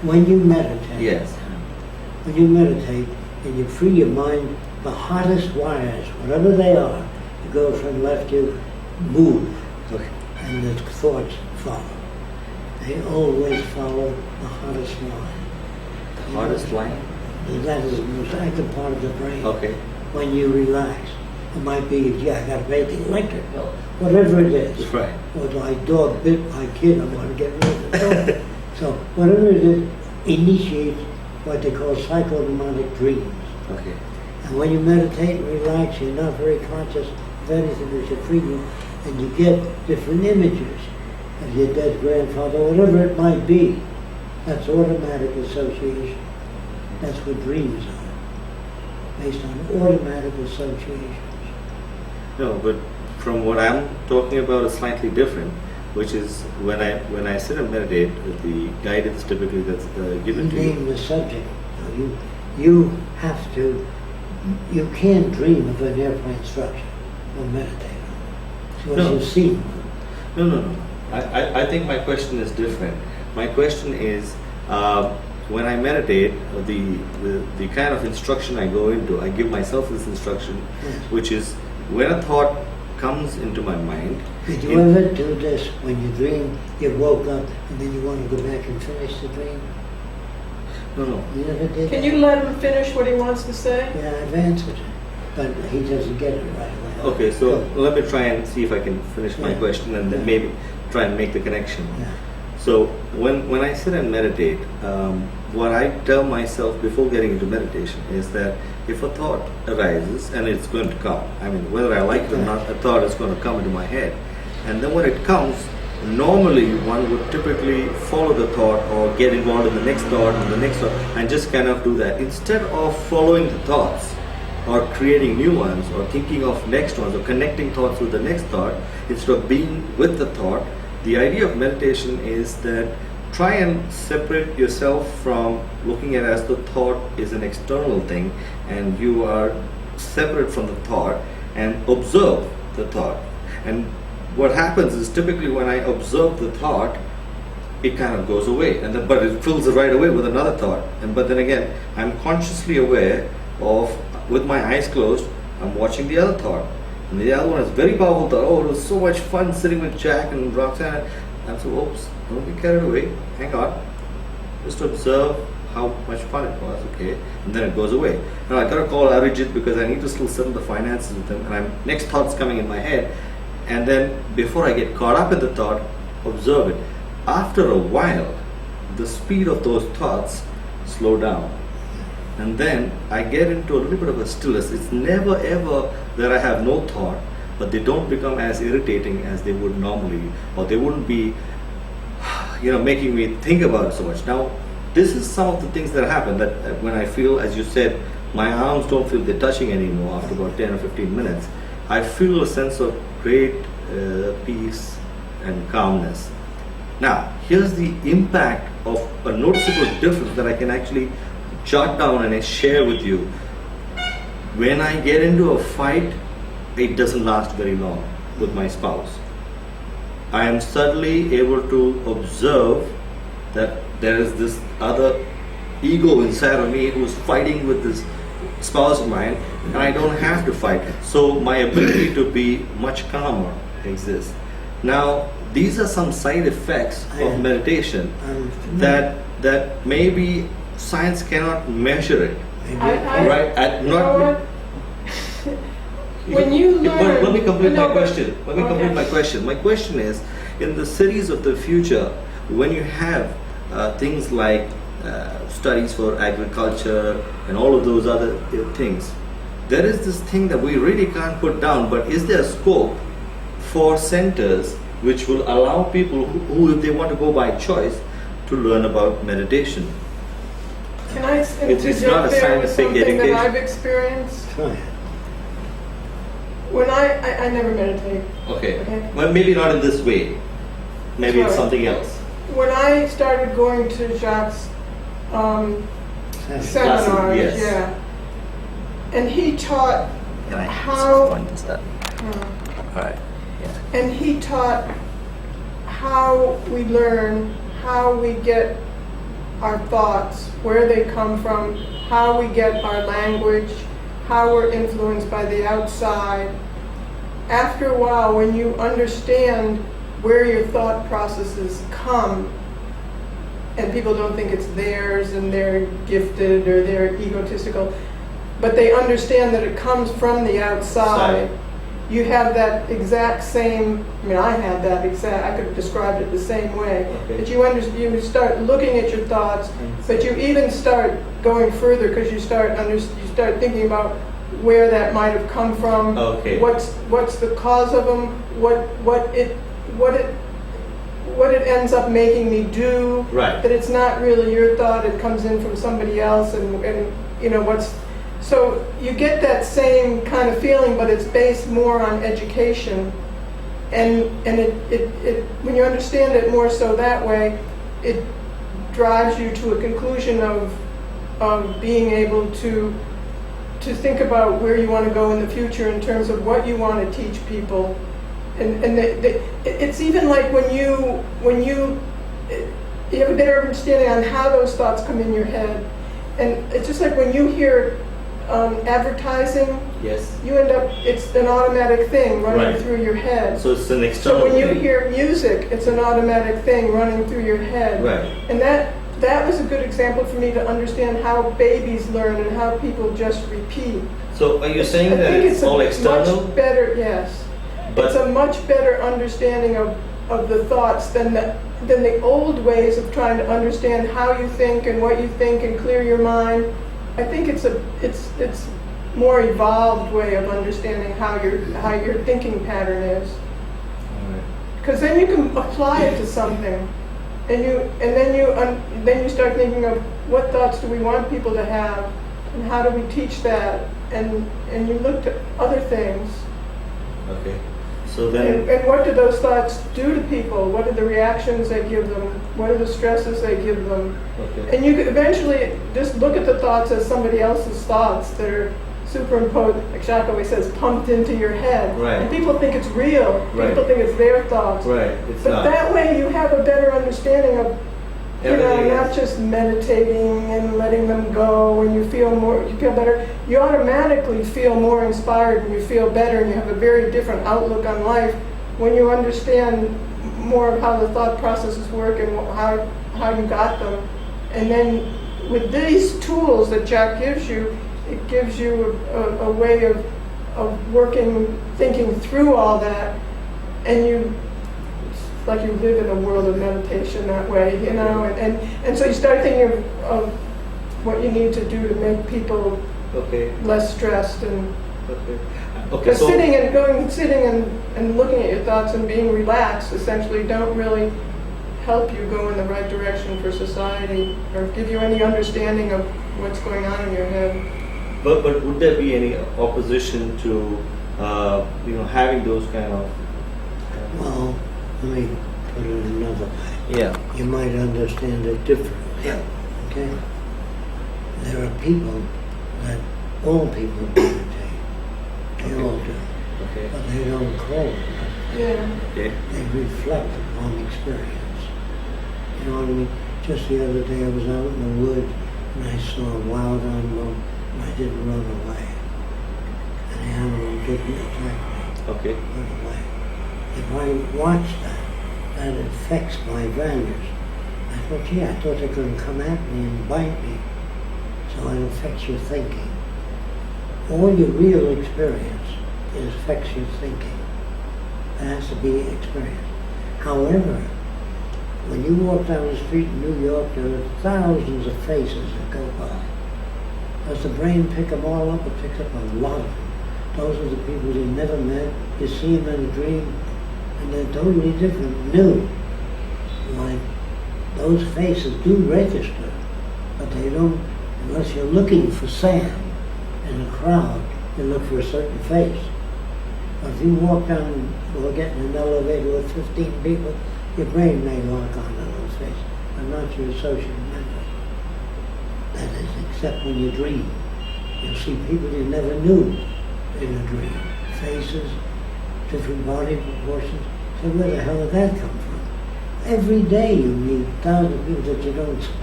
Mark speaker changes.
Speaker 1: When you meditate,
Speaker 2: Yes.
Speaker 1: when you meditate and you free your mind, the hottest wires, whatever they are, you go from left, you move,
Speaker 2: Okay.
Speaker 1: and the thoughts follow. They always follow the hottest line.
Speaker 2: The hardest line?
Speaker 1: That is the most active part of the brain.
Speaker 2: Okay.
Speaker 1: When you relax. It might be, yeah, I got to pay the electric bill, whatever it is.
Speaker 2: Right.
Speaker 1: Or my dog bit my kid, I want to get rid of the dog. So whatever it is, initiates what they call psychotomic dreams.
Speaker 2: Okay.
Speaker 1: And when you meditate and relax, you're not very conscious of anything that you're freedom, and you get different images of your dead grandfather, whatever it might be. That's automatic association. That's what dreams are, based on automatic associations.
Speaker 2: No, but from what I'm talking about is slightly different, which is when I sit and meditate, the guidance typically that's given to
Speaker 1: Name
Speaker 2: you.
Speaker 1: the subject. You have to. You can't dream of an airplane structure or meditate on it. So
Speaker 2: No.
Speaker 1: you've seen one.
Speaker 2: No. I think my question is different. My question is, when I meditate, the kind of instruction I go into, I give myself this instruction,
Speaker 1: Yes.
Speaker 2: which is when a thought comes into my mind.
Speaker 1: Did you ever do this when you dream, you woke up and then you want to go back and finish the dream?
Speaker 2: No.
Speaker 1: You never did
Speaker 3: Can
Speaker 1: that?
Speaker 3: you let him finish what he wants to say?
Speaker 1: Yeah, I've answered it, but he doesn't get it right away.
Speaker 2: Okay, so
Speaker 1: Go.
Speaker 2: let me try and see if I can finish my
Speaker 1: Yeah.
Speaker 2: question and then
Speaker 1: Yeah.
Speaker 2: maybe try and make the connection.
Speaker 1: Yeah.
Speaker 2: So when I sit and meditate, what I tell myself before getting into meditation is that if a thought arises, and it's going to come, I mean whether I like it or not, a thought is going to come into my head. And then when it comes, normally one would typically follow the thought or get involved in the next thought and the next thought and just kind of do that. Instead of following the thoughts or creating new ones or thinking of next ones or connecting thoughts with the next thought, instead of being with the thought, the idea of meditation is that try and separate yourself from looking at it as the thought is an external thing and you are separate from the thought and observe the thought. And what happens is typically when I observe the thought, it kind of goes away, and then, but it fills it right away with another thought. But then again, I'm consciously aware of, with my eyes closed, I'm watching the other thought. And the other one is very powerful thought. Oh, it was so much fun sitting with Jacque and Roxanne. I'm so, oops, don't be carried away. Hang on. Just observe how much fun it was, okay? And then it goes away. Now I gotta call Arijit because I need to still settle the finances with him, and next thought's coming in my head. And then before I get caught up in the thought, observe it. After a while, the speed of those thoughts slow down. And then I get into a little bit of a stillness. It's never ever that I have no thought, but they don't become as irritating as they would normally, or they wouldn't be, making me think about it so much. Now, this is some of the things that happen that when I feel, as you said, my arms don't feel they're touching anymore after about 10 or 15 minutes. I feel a sense of great peace and calmness. Now, here's the impact of a noticeable difference that I can actually jot down and I share with you. When I get into a fight, it doesn't last very long with my spouse. I am suddenly able to observe that there is this other ego inside of me who's fighting with this spouse of mine, and I don't have to fight. So my ability to be much calmer exists. Now, these are some side effects of meditation that maybe science cannot measure it. Right?
Speaker 3: When you learn,
Speaker 2: let me complete my question. Let me
Speaker 3: Okay.
Speaker 2: complete my question. My question is, in the cities of the future, when you have things like studies for agriculture and all of those other things, there is this thing that we really can't put down, but is there scope for centers which will allow people who if they want to go by choice, to learn about meditation?
Speaker 3: Can I
Speaker 2: It's not a
Speaker 3: interject there with
Speaker 2: scientific
Speaker 3: something that
Speaker 2: education.
Speaker 3: I've experienced?
Speaker 1: Try it.
Speaker 3: When I never meditate.
Speaker 2: Okay.
Speaker 3: Okay.
Speaker 2: Well, maybe not in this way. Maybe it's
Speaker 3: Right.
Speaker 2: something else.
Speaker 3: When I started going to Jacque's seminars,
Speaker 2: yes.
Speaker 3: yeah, and he taught
Speaker 2: Can I
Speaker 3: how,
Speaker 2: point this up? All right. Yeah.
Speaker 3: and he taught how we learn, how we get our thoughts, where they come from, how we get our language, how we're influenced by the outside. After a while, when you understand where your thought processes come, and people don't think it's theirs and they're gifted or they're egotistical, but they understand that it comes from the outside. You have that exact same, I mean, I had that exact, I could have described it the same way.
Speaker 2: Okay.
Speaker 3: But you start looking at your thoughts, but you even start going further because you start thinking about where that might have come from.
Speaker 2: Okay.
Speaker 3: What's the cause of them? What it ends up making me do.
Speaker 2: Right.
Speaker 3: That it's not really your thought; it comes in from somebody else, and you know what's. So you get that same kind of feeling, but it's based more on education, and it when you understand it more so that way, it drives you to a conclusion of being able to think about where you want to go in the future in terms of what you want to teach people, and it's even like when you have a better understanding on how those thoughts come in your head, and it's just like when you hear advertising,
Speaker 2: Yes.
Speaker 3: you end up, it's an automatic thing running
Speaker 2: Right.
Speaker 3: through your head.
Speaker 2: So it's an external
Speaker 3: So when you
Speaker 2: thing.
Speaker 3: hear music, it's an automatic thing running through your head.
Speaker 2: Right.
Speaker 3: And that was a good example for me to understand how babies learn and how people just repeat.
Speaker 2: So are you saying
Speaker 3: I
Speaker 2: that
Speaker 3: think
Speaker 2: it's all external?
Speaker 3: Much better, yes.
Speaker 2: But-
Speaker 3: It's a much better understanding of the thoughts than the old ways of trying to understand how you think and what you think and clear your mind. I think it's more evolved way of understanding how your thinking pattern is. Because then you can apply it to something, and then you start thinking of what thoughts do we want people to have, and how do we teach that, and you look to other things,
Speaker 2: Okay. So then,
Speaker 3: and what do those thoughts do to people? What are the reactions they give them? What are the stresses they give them?
Speaker 2: okay.
Speaker 3: And you could eventually just look at the thoughts as somebody else's thoughts that are superimposed, like Jacque always says, pumped into your head.
Speaker 2: Right.
Speaker 3: And people think it's real.
Speaker 2: Right.
Speaker 3: People think it's their thoughts.
Speaker 2: Right. It's
Speaker 3: But
Speaker 2: not.
Speaker 3: that way you have a better understanding of,
Speaker 2: Everything
Speaker 3: not
Speaker 2: is-
Speaker 3: just meditating and letting them go, and you feel better. You automatically feel more inspired, and you feel better, and you have a very different outlook on life when you understand more of how the thought processes work and how you got them. And then with these tools that Jacque gives you, it gives you a way of thinking through all that, and it's like you live in a world of meditation that way, and so you start thinking of what you need to do to make people
Speaker 2: Okay.
Speaker 3: less stressed, and
Speaker 2: Okay. Okay.
Speaker 3: because
Speaker 2: So
Speaker 3: sitting and looking at your thoughts and being relaxed essentially don't really help you go in the right direction for society or give you any understanding of what's going on in your head.
Speaker 2: But would there be any opposition to having those kind of?
Speaker 1: Well, let me put it another way.
Speaker 2: Yeah.
Speaker 1: You might understand it differently.
Speaker 2: Yeah.
Speaker 1: Okay? There are people that all people meditate. They all do.
Speaker 2: Okay.
Speaker 1: But they don't call it.
Speaker 3: Yeah.
Speaker 2: Okay.
Speaker 1: They reflect upon experience. You know what I mean? Just the other day I was out in the woods and I saw a wild animal and I didn't run away. And the animal didn't attack me.
Speaker 2: Okay.
Speaker 1: Run away. If I watch that affects my values. I thought, gee, I thought they were going to come at me and bite me. So it affects your thinking. All your real experience affects your thinking. It has to be experienced. However, when you walk down the street in New York, there are thousands of faces that go by. Does the brain pick them all up? It picks up a lot of them. Those are the people you never met. You see them in a dream, and they're totally different, new. Like, those faces do register, but they don't, unless you're looking for Sam in a crowd, you look for a certain face. But if you walk down or get in an elevator with 15 people, your brain may lock onto those faces, but not your social memory. That is, except when you dream. You'll see people you never knew in a dream. Faces, different body proportions. So where the hell did that come from? Every day you meet thousands of people that you don't expect.